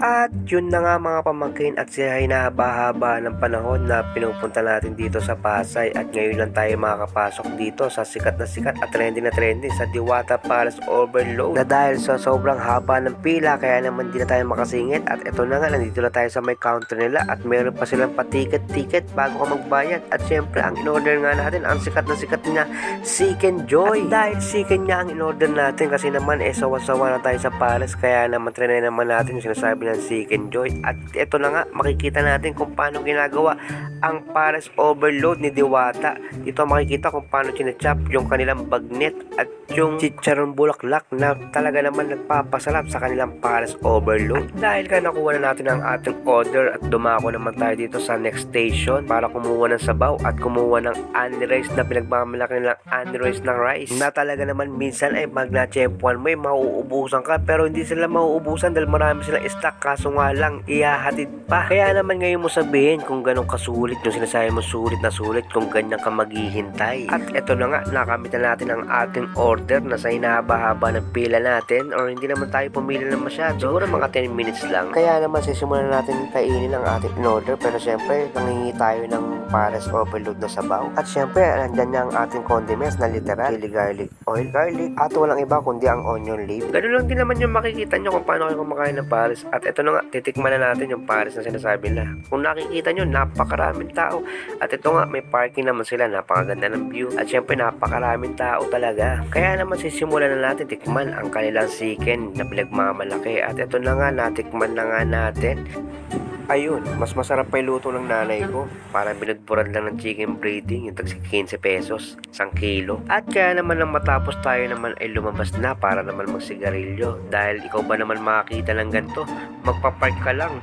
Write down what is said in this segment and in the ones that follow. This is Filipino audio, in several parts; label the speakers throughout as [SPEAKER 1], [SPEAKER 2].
[SPEAKER 1] At yun na nga mga pamangkin, at sila ay nahaba-haba ng panahon na pinupunta natin dito sa Pasay, at ngayon lang tayo makakapasok dito sa sikat at trending sa Diwata Palace Overload, na dahil sa sobrang haba ng pila kaya naman di na tayo makasingit. At ito na nga, nandito na tayo sa may counter nila at meron pa silang patiket bago ka magbayad. At syempre ang in-order nga natin ang sikat na Chicken Joy. At dahil chicken nga ang in-order natin kasi naman sawa-sawa na tayo sa Palace, kaya naman trinay naman natin yung sinasabi ng Chicken Joy. At ito na nga, makikita natin kung paano ginagawa ang Palace Overload ni Diwata. Dito makikita kung paano chinachop yung kanilang bagnet at yung chicharon bulaklak na talaga naman nagpapasarap sa kanilang Palace Overload. At dahil ka nakuha na natin ang ating order at dumako naman tayo dito sa next station para kumuha ng sabaw at kumuha ng Annie Rice na pinagmamalaki nilang Annie Rice ng rice, na talaga naman minsan ay magnatsyempuan mo mauubusan ka, pero hindi sila mauubusan dahil marami silang stock, kaso nga lang ihahatid pa. Kaya naman ngayon mo sabihin kung ganun kasulit yung sinasabi mo, sulit na sulit kung ganyan ka maghihintay. At eto na nga, nakamit na natin ang ating order na sa hinahaba-haba ng pila natin, or hindi naman tayo pumila na masyado, siguro mga 10 minutes lang. Kaya naman sisimulan natin kainin ang ating in-order, pero syempre nangingi tayo ng Palace Overload na sabaw. At syempre nandyan niya ang ating condiments na literal chili garlic oil garlic at walang iba kundi ang onion leaf. Ganun lang din naman yung makikita nyo kung paano kayo kumakain ng Palace. At ito na nga, titikman na natin yung Palace na sinasabi nila. Kung nakikita nyo, napakaraming tao. At ito nga, may parking naman sila, napakaganda ng view. At syempre, napakaraming tao talaga. Kaya naman sisimulan na natin tikman ang kanilang chicken na pinagmamalaki. At ito na nga, natikman na nga natin. Ayun, mas masarap pa yung luto ng nanay ko. Parang binudburan lang ng chicken breading, yung tag 15 pesos, 1 kilo. At kaya naman nang matapos tayo naman ay lumabas na para naman magsigarilyo. Dahil ikaw ba naman makakita ng ganito? Magpapark ka lang,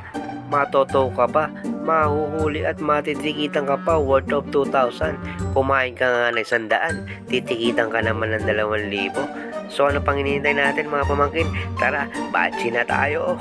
[SPEAKER 1] matotow ka pa, mahuhuli at matitikitan ka pa worth of 2,000. Kumain ka nga ng 100, titikitan ka naman ng 2,000. So ano pang hinihintay natin mga pamangkin? Tara, batsi na tayo!